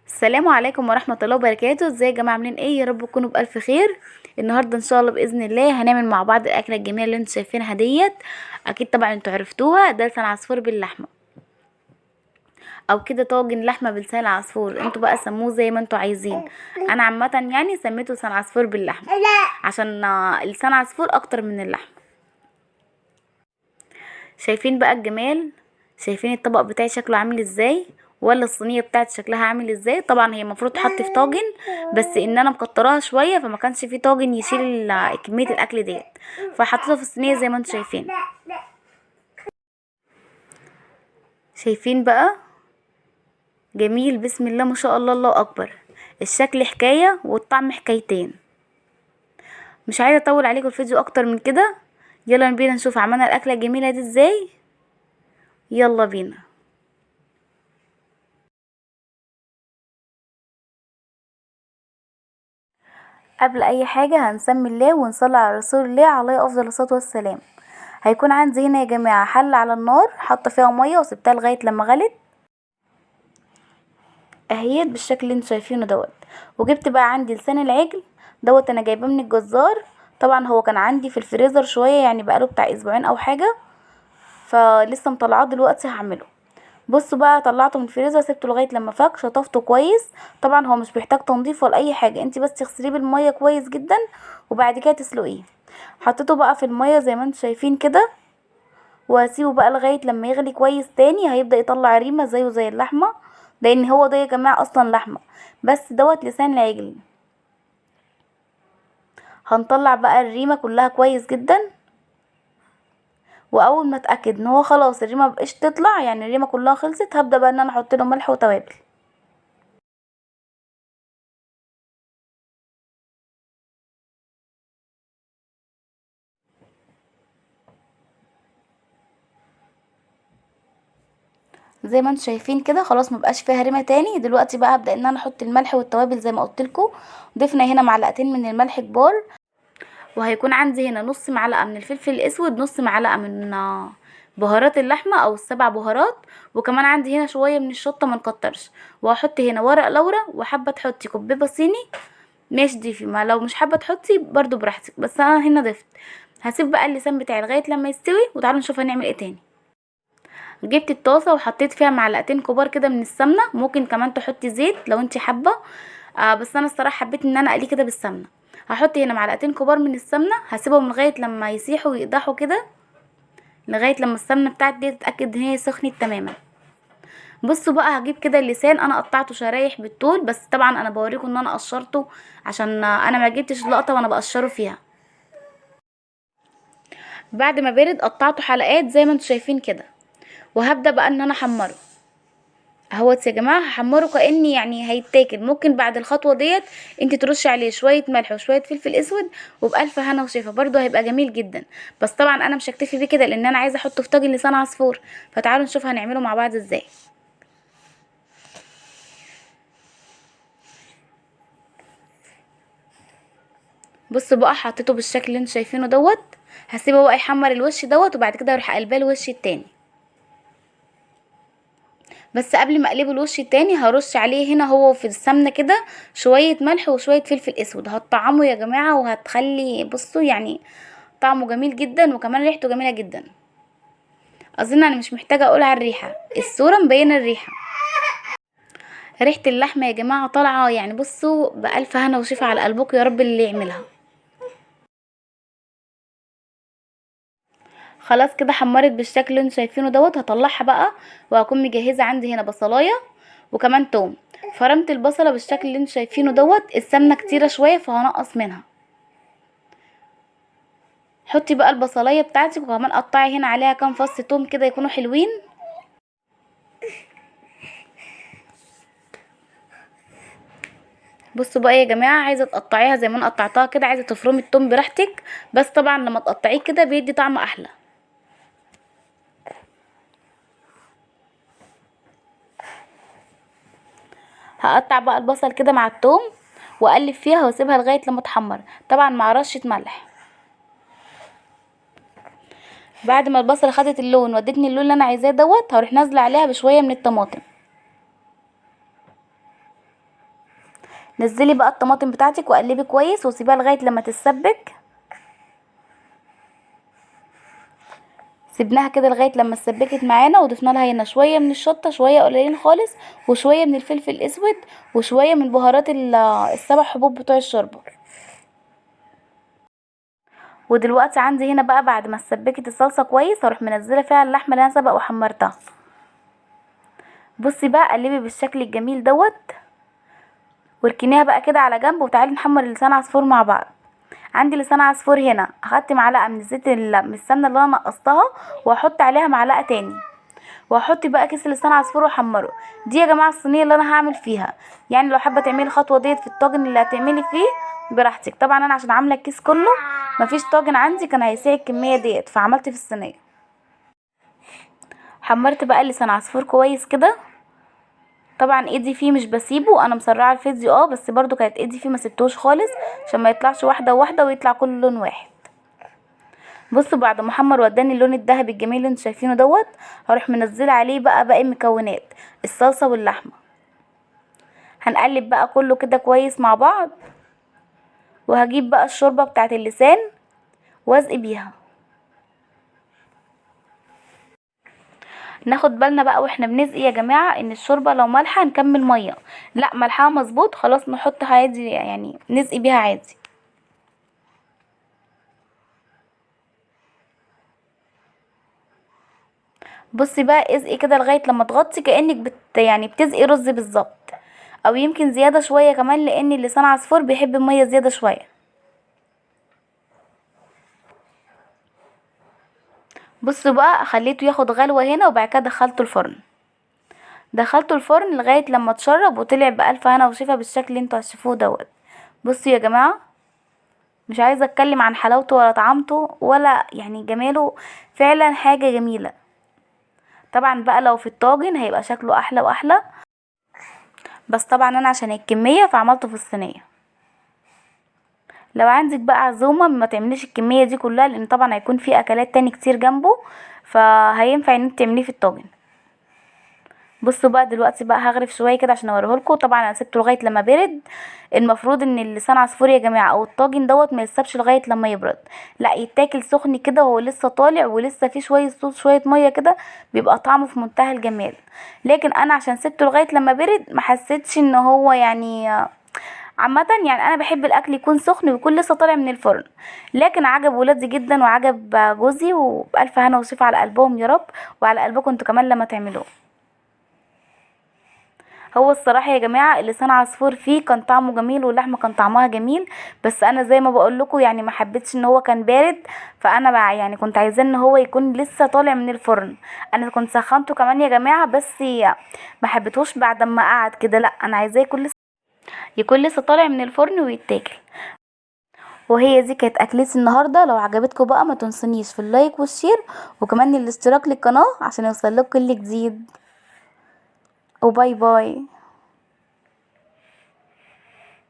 السلام عليكم ورحمة الله وبركاته. ازاي يا جماعة؟ عاملين ايه؟ يا رب تكونوا بألف خير. النهاردة ان شاء الله بإذن الله هنعمل مع بعض الأكلة الجميلة اللي انتوا شايفينها ديت. اكيد طبعا انتوا عرفتوها، ده لسان عصفور باللحمة او كده طاجن لحمة بلسان العصفور، انتوا بقى سموه زي ما انتوا عايزين. انا عامة يعني سميته لسان عصفور باللحمة عشان لسان عصفور اكتر من اللحمة. شايفين بقى الجمال؟ شايفين الطبق بتاعي شكله عامل ازاي؟ ولا الصينيه بتاعتي شكلها عامل ازاي؟ طبعا هي المفروض تحط في طاجن، بس ان انا مكتراها شويه فما كانش في طاجن يشيل كميه الاكل ديت، فحطيتها في الصينيه زي ما انتم شايفين. شايفين بقى؟ جميل، بسم الله ما شاء الله، الله اكبر. الشكل حكايه والطعم حكايتين. مش عايزه اطول عليكم الفيديو اكتر من كده. يلا بينا نشوف عملنا الاكله الجميله دي ازاي. يلا بينا. قبل اي حاجة هنسمي الله ونصلي على رسول الله عليه افضل الصلاة والسلام. هيكون عندي هنا يا جماعة حلة على النار، حاطة فيها مية وسبتها لغاية لما غلت اهيت بالشكل اللي انتوا شايفينه دوت. وجبت بقى عندي لسان العجل دوت، انا جايباه من الجزار. طبعا هو كان عندي في الفريزر شوية، يعني بقاله بتاع اسبوعين او حاجة، فلسه مطلعاه دلوقتي هعمله. بصوا بقى، طلعته من الفريزر سبته لغايه لما فك، شطفته كويس. طبعا هو مش بيحتاج تنظيف ولا اي حاجه، انت بس تغسليه بالميه كويس جدا وبعد كده تسلقيه. حطيته بقى في الميه زي ما انتم شايفين كده، وهسيبه بقى لغايه لما يغلي كويس تاني. هيبدا يطلع ريمه زيه زي اللحمه، لان هو ده يا جماعه اصلا لحمه، بس دوت لسان العجل. هنطلع بقى الريمه كلها كويس جدا، واول ما اتاكد ان هو خلاص الريمه مبقاش تطلع، يعني الريمه كلها خلصت، هبدا بقى ان انا احط له ملح وتوابل. زي ما انتم شايفين كده خلاص مبقاش فيها ريمه تاني. دلوقتي بقى هبدا ان انا احط الملح والتوابل زي ما قلت لكم. ضفنا هنا معلقتين من الملح كبار، وهيكون عندي هنا نص معلقه من الفلفل الاسود، نص معلقه من بهارات اللحمه او السبع بهارات، وكمان عندي هنا شويه من الشطه ما نكترش. وهحط هنا ورق لورا، وحابه تحطي كبيبه صيني ماشي ضيفي، ما لو مش حابه تحطي برضو براحتك، بس انا هنا ضفت. هسيب بقى اللسان بتاعي لغايه لما يستوي، وتعالوا نشوف هنعمل ايه تاني. جبت الطاسه وحطيت فيها معلقتين كبار كده من السمنه، ممكن كمان تحطي زيت لو انت حابه. بس انا الصراحه حبيت ان انا اقليه كده بالسمنه. هحط هنا معلقتين كبار من السمنه، هسيبهم لغايه لما يسيحوا ويقدحوا كده، لغايه لما السمنه بتاعتي دي تتاكد ان هي سخنت تماما. بصوا بقى، هجيب كده اللسان انا قطعته شرايح بالطول، بس طبعا انا بوريكم ان انا قشرته عشان انا ما جبتش لقطه وانا بقشره فيها. بعد ما برد قطعته حلقات زي ما انتم شايفين كده، وهبدا بقى ان انا احمره اهوت يا جماعه. هحمره كاني يعني هيتاكل. ممكن بعد الخطوه ديت انت ترشي عليه شويه ملح وشويه فلفل اسود، وبالف هنا وشفا برضو هيبقى جميل جدا. بس طبعا انا مش هكتفي بيه كده، لان انا عايزه احطه في طاجن لسان عصفور، فتعالوا نشوف هنعمله مع بعض ازاي. بصوا بقى، حطيته بالشكل اللي انتوا شايفينه دوت. هسيبه بقى يحمر الوش دوت، وبعد كده اروح قلباه الوش التاني. بس قبل ما اقلبه الوش التاني هرش عليه هنا هو في السمنه كده شويه ملح وشويه فلفل اسود، هتطعمه يا جماعه وهتخلي بصوا يعني طعمه جميل جدا، وكمان ريحته جميله جدا. اظن انا مش محتاجه اقول على الريحه، الصوره مبينه الريحه. ريحه اللحمه يا جماعه طالعه، يعني بصوا بالف هنا وشفا على قلبكم يا رب اللي يعملها. خلاص كده حمرت بالشكل اللي انتوا شايفينه دوت. هطلعها بقى، وهكون مجهزه عندي هنا بصلايه وكمان توم. فرمت البصله بالشكل اللي انتوا شايفينه دوت. السمنه كتيره شويه فهنقص منها. حطي بقى البصلايه بتاعتك، وكمان قطعي هنا عليها كام فص توم كده يكونوا حلوين. بصوا بقى يا جماعه، عايزه تقطعيها زي ما انا قطعتها كده، عايزه تفرمي التوم براحتك، بس طبعا لما تقطعيه كده بيدي طعم احلى. هقطع بقى البصل كده مع التوم، واقلب فيها واسيبها لغايه لما تحمر، طبعا مع رشه ملح. بعد ما البصله خدت اللون ودتني اللون اللي انا عايزاه دوت، هروح نازله عليها بشويه من الطماطم. نزلي بقى الطماطم بتاعتك وقلبي كويس وسيبيها لغايه لما تتسبك. سيبناها كده لغايه لما اتسبكت معانا، وضفنا لها هنا شويه من الشطه، شويه قليلين خالص، وشويه من الفلفل الاسود، وشويه من بهارات السبع حبوب بتوع الشوربه. ودلوقتي عندي هنا بقى بعد ما اتسبكت الصلصه كويس هروح منزله فيها اللحمه اللي انا سبق وحمرتها. بصي بقى قلبي بالشكل الجميل دوت، واركنيها بقى كده على جنب، وتعالي نحمر لسان عصفور مع بعض. عندي لسان عصفور هنا، اخدت معلقه من الزيت من السمنه اللي انا نقصتها، وهحط عليها معلقه تاني، وهحط بقى كيس لسان عصفور واحمره. دي يا جماعه الصينيه اللي انا هعمل فيها، يعني لو حابه تعملي الخطوه ديت في الطاجن اللي هتعملي فيه براحتك. طبعا انا عشان عامله الكيس كله مفيش طاجن عندي كان هيسيع الكميه ديت، فعملت في الصينيه. حمرت بقى لسان عصفور كويس كده، طبعا ايدي فيه مش بسيبه، انا مسرعه الفيديو بس برضو كانت ايدي فيه ما سبتوش خالص عشان ما يطلعش واحده واحده ويطلع كل لون واحد. بصوا بعد ما حمر واداني اللون الذهبي الجميل اللي انتوا شايفينه دوت، هروح منزله عليه بقى باقي المكونات، الصلصه واللحمه. هنقلب بقى كله كده كويس مع بعض، وهجيب بقى الشوربه بتاعه اللسان واسقي بيها. ناخد بالنا بقى واحنا بنسقي يا جماعه ان الشوربه لو مالحه نكمل ميه، لا ملحها مظبوط خلاص نحطها عادي، يعني نسقي بيها عادي. بصي بقى اسقي كده لغايه لما تغطي كانك يعني بتسقي رز بالظبط، او يمكن زياده شويه كمان لان لسان عصفور بيحب الميه زياده شويه. بصوا بقى خليته ياخد غلوه هنا، وبعد كده دخلته الفرن لغايه لما اتشرب وطلع بألف هنا وشفا بالشكل اللي انتوا هتشوفوه دوت. بصوا يا جماعه، مش عايزه اتكلم عن حلاوته ولا طعامته ولا يعني جماله، فعلا حاجه جميله. طبعا بقى لو في الطاجن هيبقى شكله احلى واحلى، بس طبعا انا عشان الكميه فعملته في الصينيه. لو عندك بقى عزومه ما تعمليش الكميه دي كلها، لان طبعا هيكون في اكلات تاني كتير جنبه، فهينفع ان انت تعمليه في الطاجن. بصوا بقى دلوقتي بقى هغرف شويه كده عشان اوريهولكوا. طبعا انا سبته لغايه لما برد. المفروض ان اللسان عصفور يا جماعه او الطاجن دوت ما يتسابش لغايه لما يبرد، لا يتاكل سخن كده وهو لسه طالع ولسه فيه شويه صوص شويه ميه كده، بيبقى طعمه في منتهى الجمال. لكن انا عشان سبته لغايه لما برد ما حسيتش ان هو يعني عامه، يعني انا بحب الاكل يكون سخن ويكون لسه طالع من الفرن. لكن عجب ولادي جدا وعجب جوزي، وبألف هنا وشفا على قلبهم يا رب، وعلى قلبكم انتوا كمان لما تعملوه. هو الصراحه يا جماعه اللسان عصفور فيه كان طعمه جميل واللحمه كان طعمها جميل، بس انا زي ما بقول لكم يعني ما حبيتش ان هو كان بارد، فانا بقى يعني كنت عايزاه ان هو يكون لسه طالع من الفرن. انا كنت سخنته كمان يا جماعه، بس ما حبيتهوش بعد ما قعد كده، لا انا عايزاه يكون لسه طالع من الفرن ويتاكل. وهي دي كانت اكلتي النهارده. لو عجبتكم بقى ما تنسونيش في اللايك والشير، وكمان الاشتراك للقناه عشان يوصلكوا كل جديد. وباي باي.